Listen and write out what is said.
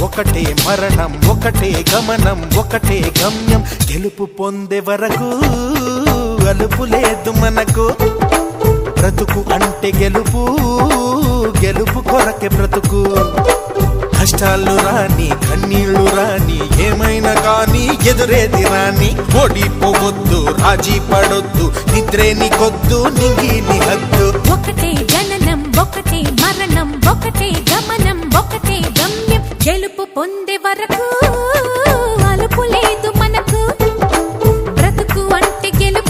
ఒకటే మరణం, ఒకటే గమనం, ఒకటే గమ్యం. గెలుపు పొందే వరకు అలుపు లేదు మనకు. బ్రతుకు అంటే గెలుపు, గెలుపు కొరకే బ్రతుకు. కష్టాలు రాని, కన్నీళ్లు రాని, ఏమైనా కానీ ఎదురేది రాని. ఓడిపోవద్దు, రాజీ పడొద్దు, నిద్రే నీకొద్దు, నింగి నీ హద్దు. ఒకటే జననం, ఒకటే మరణం, ఒకటే గమనం, ఒకటే గమ్యం. గెలుపు పొందే వరకు